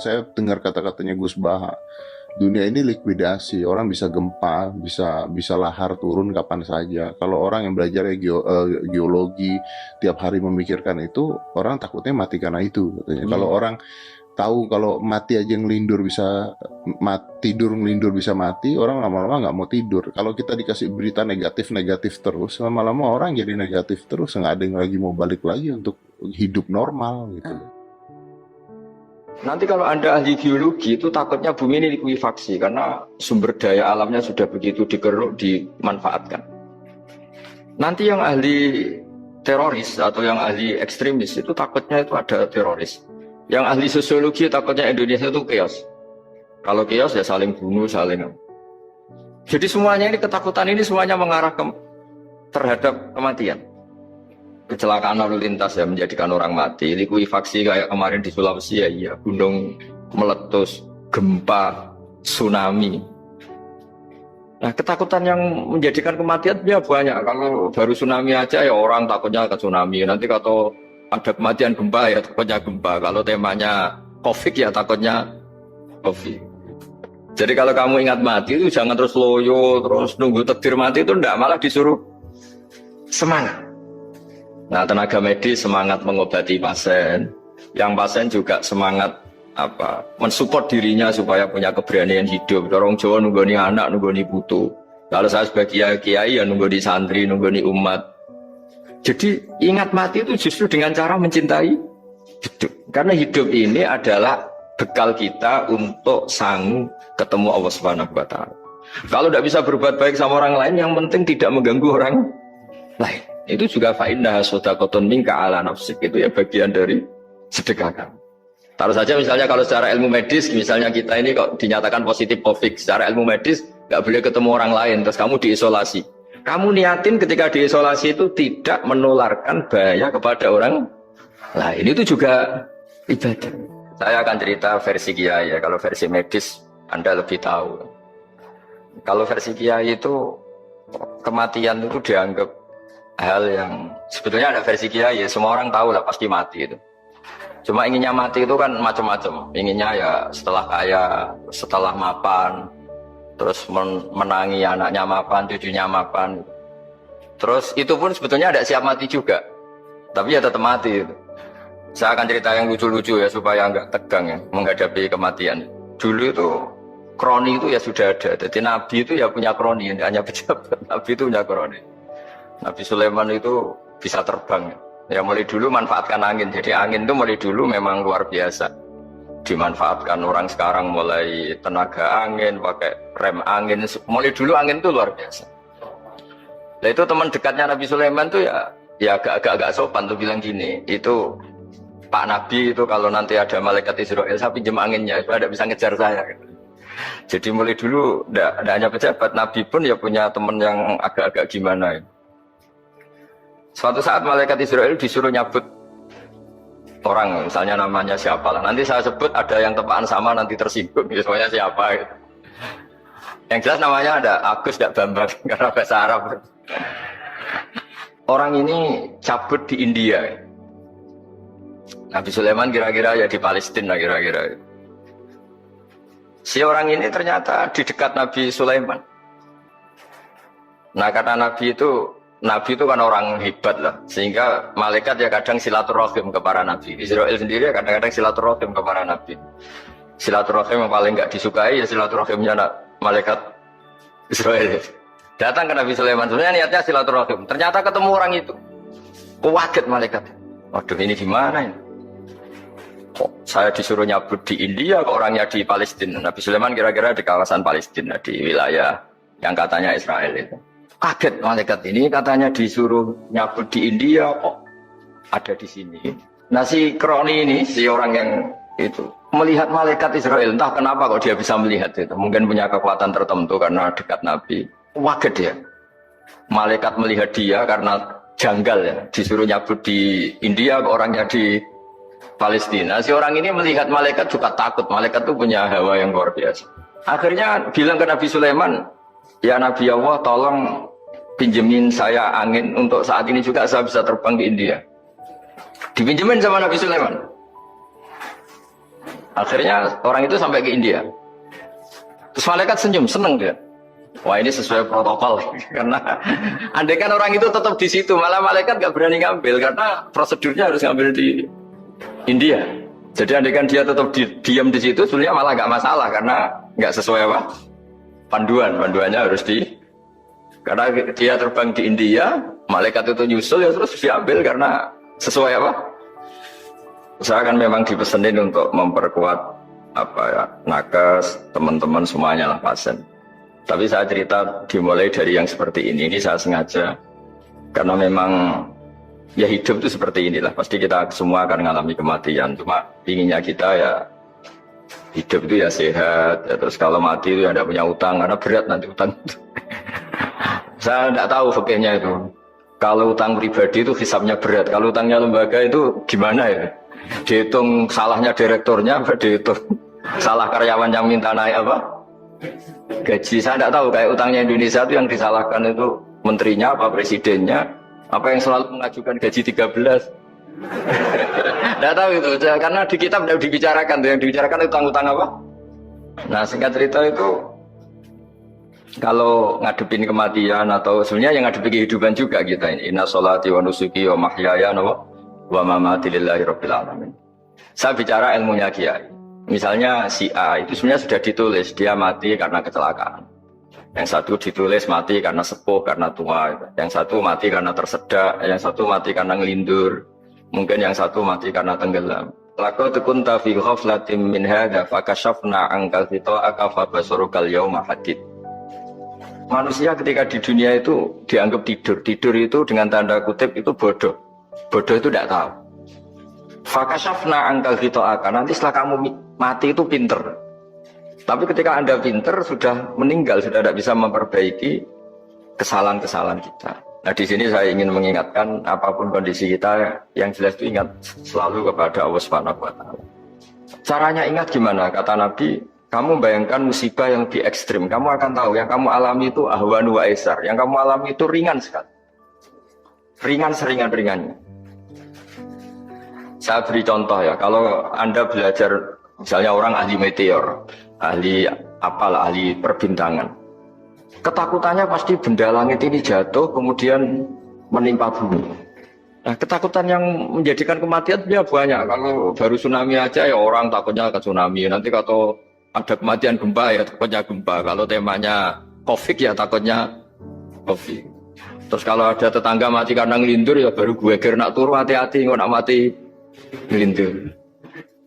Saya dengar kata-katanya Gus Baha. Dunia ini likuidasi, orang bisa gempa, bisa lahar turun kapan saja. Kalau orang yang belajar geologi tiap hari memikirkan itu, orang takutnya mati karena itu katanya. Kalau orang tahu kalau mati aja ngelindur bisa tidur ngelindur bisa mati, orang lama-lama nggak mau tidur. Kalau kita dikasih berita negatif terus, lama-lama orang jadi negatif terus, nggak ada yang lagi mau balik lagi untuk hidup normal gitu. Nanti kalau Anda ahli geologi itu takutnya bumi ini likuifaksi karena sumber daya alamnya sudah begitu dikeruk, dimanfaatkan. Nanti yang ahli teroris atau yang ahli ekstremis itu takutnya itu ada teroris. Yang ahli sosiologi takutnya Indonesia itu chaos. Kalau chaos ya saling bunuh, saling. Jadi semuanya ini ketakutan ini semuanya mengarah terhadap kematian. Kecelakaan lalu lintas ya menjadikan orang mati, likuifaksi kayak kemarin di Sulawesi ya, iya, gunung meletus, gempa, tsunami. Nah ketakutan yang menjadikan kematian ya banyak. Kalau baru tsunami aja ya orang takutnya ke tsunami. Nanti kalau ada kematian gempa ya takutnya gempa. Kalau temanya COVID ya takutnya COVID. Jadi kalau kamu ingat mati itu jangan terus loyo, terus nunggu takdir mati itu enggak, malah disuruh semangat. Nah, tenaga medis semangat mengobati pasien, yang pasien juga semangat mensupport dirinya supaya punya keberanian hidup. Orang Jawa nunggoni anak, nunggoni putu. Kalau saya sebagai kiai ya nunggoni santri, nunggoni umat. Jadi ingat mati itu justru dengan cara mencintai hidup. Karena hidup ini adalah bekal kita untuk sanggup ketemu Allah Subhanahu wa taala. Kalau tidak bisa berbuat baik sama orang lain, yang penting tidak mengganggu orang lain. Itu juga fa'innaha shadaqatun minka ala nafsik, itu ya bagian dari sedekah kamu. Taruh saja misalnya kalau secara ilmu medis, misalnya kita ini kok dinyatakan positif COVID, secara ilmu medis nggak boleh ketemu orang lain, terus kamu diisolasi. Kamu niatin ketika diisolasi itu tidak menularkan bahaya kepada orang lain, itu juga ibadah. Saya akan cerita versi kiai ya, kalau versi medis Anda lebih tahu. Kalau versi kiai itu kematian itu dianggap hal yang sebetulnya ada versi kiai ya, semua orang tahu lah pasti mati itu. Cuma inginnya mati itu kan macam-macam. Inginnya ya setelah kaya, setelah mapan, terus menangi anaknya mapan, cucunya mapan. Terus itu pun sebetulnya ada siap mati juga, tapi ya tetap mati itu. Saya akan cerita yang lucu-lucu ya supaya nggak tegang ya menghadapi kematian. Dulu itu kroni itu ya sudah ada. Jadi Nabi itu ya punya kroni, hanya pejabat. Nabi itu punya kroni. Nabi Sulaiman itu bisa terbang. Ya mulai dulu manfaatkan angin. Jadi angin itu mulai dulu memang luar biasa. Dimanfaatkan orang sekarang mulai tenaga angin, pakai rem angin. Mulai dulu angin itu luar biasa. Nah itu teman dekatnya Nabi Sulaiman tuh ya agak sopan tuh bilang gini. Itu Pak Nabi itu kalau nanti ada malaikat Israel saya pinjam anginnya supaya tidak bisa ngejar saya. Jadi mulai dulu tidak hanya pejabat, Nabi pun ya punya teman yang agak-agak gimana. Suatu saat malaikat Israel disuruh nyabut orang, misalnya namanya siapa lah. Nanti saya sebut ada yang tepaan sama nanti tersinggung, misalnya siapa gitu. Yang jelas namanya ada Agus tidak Bambang karena bahasa Arab. Orang ini cabut di India. Nabi Sulaiman kira-kira ya di Palestina kira-kira. Si orang ini ternyata di dekat Nabi Sulaiman. Nah karena Nabi itu kan orang hebat lah, sehingga malaikat ya kadang silaturahim ke para nabi. Israel sendiri ya kadang-kadang silaturahim ke para nabi. Silaturahim yang paling nggak disukai ya silaturahimnya malaikat Israel. Datang ke Nabi Sulaiman, sebenarnya niatnya silaturahim. Ternyata ketemu orang itu, kaget malaikat. Waduh ini gimana ini? Kok saya disuruh nyabut di India, kok orangnya di Palestina? Nabi Sulaiman kira-kira di kawasan Palestina, di wilayah yang katanya Israel itu. Kaget malaikat ini katanya disuruh nyabut di India kok ada di sini. Nah si kroni ini, si orang yang itu melihat malaikat Israel, entah kenapa kok dia bisa melihat itu. Mungkin punya kekuatan tertentu karena dekat Nabi. Kaget dia. Malaikat melihat dia karena janggal ya, disuruh nyabut di India kok orangnya di Palestina. Si orang ini melihat malaikat juga takut. Malaikat itu punya hawa yang luar biasa. Akhirnya bilang ke Nabi Sulaiman, ya Nabi Allah tolong pinjemin saya angin untuk saat ini juga saya bisa terbang ke India. Dipinjemin sama Nabi Sulaiman. Akhirnya orang itu sampai ke India. Terus malaikat senyum, seneng dia. Wah ini sesuai protokol karena andai kan orang itu tetap di situ malah malaikat nggak berani ngambil karena prosedurnya harus ngambil di India. Jadi andai kan dia tetap diam di situ sebenarnya malah nggak masalah karena nggak sesuai apa panduannya harus karena dia terbang di India malaikat itu nyusul ya terus diambil karena sesuai apa. Saya kan memang dipesenin untuk memperkuat apa ya nakes teman-teman semuanya lah pasien. Tapi saya cerita dimulai dari yang seperti ini saya sengaja karena memang ya hidup itu seperti inilah pasti kita semua akan mengalami kematian cuma inginnya kita ya hidup itu ya sehat ya, terus kalau mati itu ya tidak punya utang karena berat nanti utang saya tidak tahu fikihnya itu kalau utang pribadi itu hisabnya berat kalau utangnya lembaga itu gimana ya dihitung salahnya direkturnya apa dihitung salah karyawan yang minta naik apa gaji. Saya tidak tahu kayak utangnya Indonesia itu yang disalahkan itu menterinya apa presidennya apa yang selalu mengajukan gaji 13 tidak tahu itu karena di kitab tidak dibicarakan yang dibicarakan utang-utang apa. Nah singkat cerita itu kalau ngadepin kematian atau sebenarnya yang ngadepin kehidupan juga kita ini inna sholati wa nusuki wa mahyaya wa mamati lillahi rabbil alamin. Saya bicara ilmunya kiai. Misalnya si A itu sebenarnya sudah ditulis dia mati karena kecelakaan. Yang satu ditulis mati karena sepuh, karena tua. Yang satu mati karena tersedak. Yang satu mati karena ngelindur. Mungkin yang satu mati karena tenggelam. Laqad kunta fi ghaflatin min hadza fakashafna ankal ghita'aka fabasarukal yauma hadid. Manusia ketika di dunia itu dianggap tidur. Tidur itu dengan tanda kutip itu bodoh. Bodoh itu tidak tahu. Fakashafna ankal ghita'aka. Nanti setelah kamu mati itu pinter. Tapi ketika Anda pinter sudah meninggal, sudah tidak bisa memperbaiki kesalahan-kesalahan kita. Nah di sini saya ingin mengingatkan apapun kondisi kita yang jelas itu ingat selalu kepada Allah Subhanahu wa taala. Caranya ingat gimana? Kata Nabi, kamu bayangkan musibah yang lebih ekstrim, kamu akan tahu yang kamu alami itu ahwanu wa aisar. Yang kamu alami itu ringan sekali. Ringan seringan-ringannya. Saya beri contoh ya, kalau Anda belajar misalnya orang ahli meteor, ahli apalah, ahli perbintangan. Ketakutannya pasti benda langit ini jatuh kemudian menimpa bumi. Nah, ketakutan yang menjadikan kematian dia banyak. Kalau baru tsunami aja ya orang takutnya ke tsunami. Nanti kalau ada kematian gempa ya takutnya gempa. Kalau temanya Covid ya takutnya Covid. Terus kalau ada tetangga mati karena ngelindur ya baru gue nak turu hati-hati nggak nak mati ngelindur.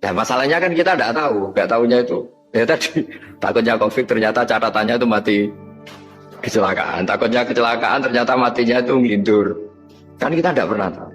Nah masalahnya kan kita tidak tahu, nggak tahunya itu. Ya tadi takutnya Covid ternyata catatannya itu mati kecelakaan. Takutnya kecelakaan ternyata matinya itu ngelindur. Kan kita tidak pernah tahu.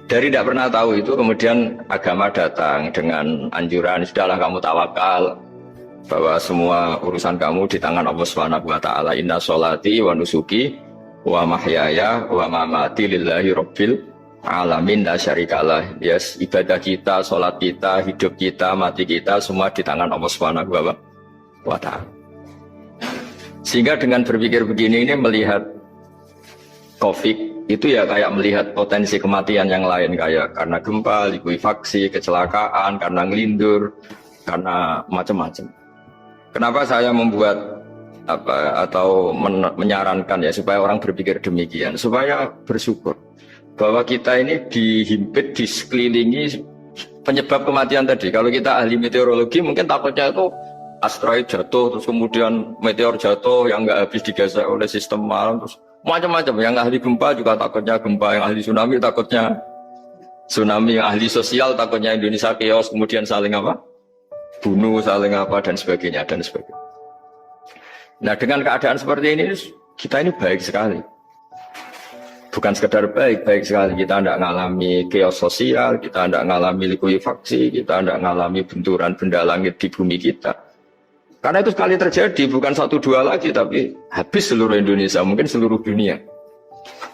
Dari tidak pernah tahu itu kemudian agama datang dengan anjuran sudahlah kamu tawakal bahwa semua urusan kamu di tangan Allah Subhanahu wa taala. Inna sholati wa nusuki wa mahyaya wa mamati lillahi rabbil alamin la syarikalah. Yes, ibadah kita, sholat kita, hidup kita, mati kita semua di tangan Allah Subhanahu wa taala. Sehingga dengan berpikir begini ini melihat Covid itu ya kayak melihat potensi kematian yang lain kayak karena gempa, likuifaksi, kecelakaan, karena ngelindur, karena macam-macam. Kenapa saya membuat atau menyarankan ya supaya orang berpikir demikian, supaya bersyukur bahwa kita ini dihimpit, disekelilingi penyebab kematian tadi. Kalau kita ahli meteorologi mungkin takutnya itu asteroid jatuh, terus kemudian meteor jatuh yang nggak habis digesek oleh sistem alam, terus macam-macam. Yang ahli gempa juga takutnya gempa, yang ahli tsunami takutnya tsunami, yang ahli sosial takutnya Indonesia chaos, kemudian saling apa? Bunuh, saling apa dan sebagainya dan sebagainya. Nah dengan keadaan seperti ini kita ini baik sekali. Bukan sekedar baik sekali. Kita tidak mengalami chaos sosial, kita tidak mengalami likuifaksi, kita tidak mengalami benturan benda langit di bumi kita. Karena itu sekali terjadi, bukan 1-2 lagi, tapi habis seluruh Indonesia, mungkin seluruh dunia.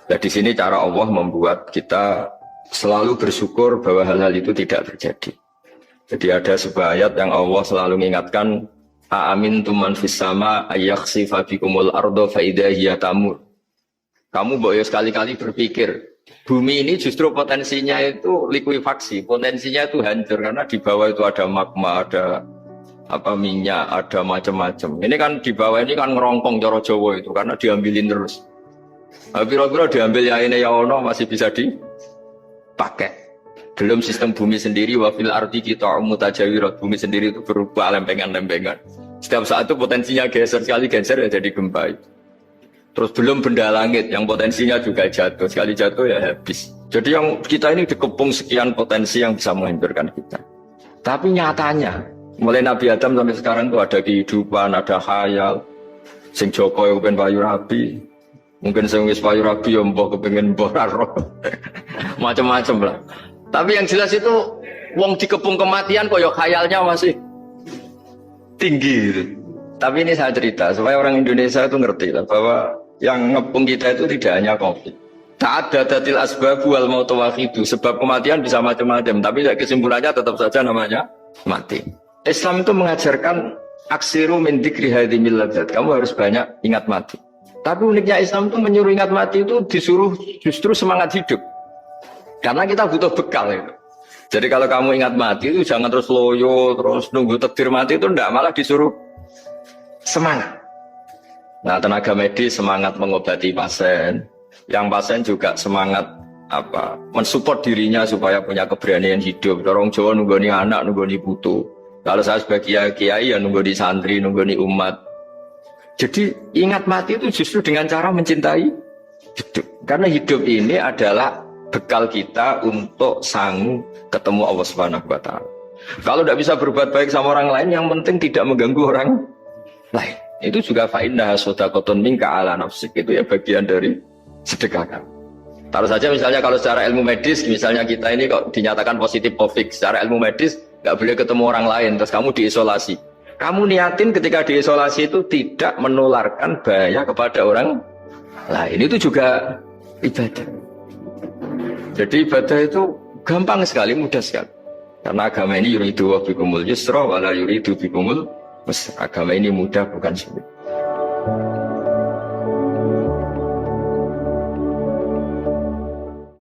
Nah di sini cara Allah membuat kita selalu bersyukur bahwa hal-hal itu tidak terjadi. Jadi ada sebuah ayat yang Allah selalu mengingatkan, A'amintum man fis sama ayakhsifa bikumul ardo fa idza hiya tamur. Kamu boleh sekali-kali berpikir, Bumi ini justru potensinya itu likuifaksi, potensinya itu hancur karena di bawah itu ada magma, ada apa minyak, ada macam-macam. Ini kan di bawah ini kan ngerongkong cara Jawa itu karena diambilin terus. Nah, pira-pira diambil ya ini ya ono masih bisa dipakai. Belum sistem bumi sendiri wafil arti kita mutajawirat, bumi sendiri itu berubah lempengan-lempengan. Setiap saat itu potensinya geser, sekali geser ya jadi gempa itu. Terus belum benda langit yang potensinya juga jatuh, sekali jatuh ya habis. Jadi yang kita ini dikepung sekian potensi yang bisa menghancurkan kita. Tapi nyatanya, mulai Nabi Adam sampai sekarang itu ada kehidupan, ada khayal. Sing Joko yang kepengen payu rabi, mungkin sing wis payu rabi yang mbok kepengen boraro, macam-macam lah. Tapi yang jelas itu, wong dikepung kematian kok ya khayalnya masih tinggi gitu. Tapi ini saya cerita supaya orang Indonesia itu ngerti lah bahwa yang ngepung kita itu tidak hanya COVID. Ta'addadatil asbab wal mautu wahidu. Sebab kematian bisa macam-macam, tapi kesimpulannya tetap saja namanya mati. Islam itu mengajarkan aksiru min dzikri hadhimil ladzat. Kamu harus banyak ingat mati. Tapi uniknya Islam itu menyuruh ingat mati itu disuruh justru semangat hidup. Karena kita butuh bekal itu. Jadi kalau kamu ingat mati itu jangan terus loyo, terus nunggu takdir mati itu enggak, malah disuruh semangat. Nah, tenaga medis semangat mengobati pasien, yang pasien juga semangat apa mensupport dirinya supaya punya keberanian hidup. Dorong Jawa nunggoni anak, nunggoni putu. Kalau saya sebagai kiai ya nunggoni santri, nunggoni umat. Jadi ingat mati itu justru dengan cara mencintai hidup. Karena hidup ini adalah bekal kita untuk sanggup ketemu Allah Subhanahu wa taala. Kalau tidak bisa berbuat baik sama orang lain, yang penting tidak mengganggu orang lain. Itu juga fa'innaha shadaqatun minka ala nafsik, itu ya bagian dari sedekah kan. Taruh saja misalnya kalau secara ilmu medis, misalnya kita ini kok dinyatakan positif COVID, secara ilmu medis nggak boleh ketemu orang lain, terus kamu diisolasi. Kamu niatin ketika diisolasi itu tidak menularkan bahaya kepada orang lain, itu juga ibadah. Jadi ibadah itu gampang sekali, mudah sekali. Karena agama ini yuridu wa bikumul yusra wala yuridu bikumul usra. Agama ini mudah bukan sulit.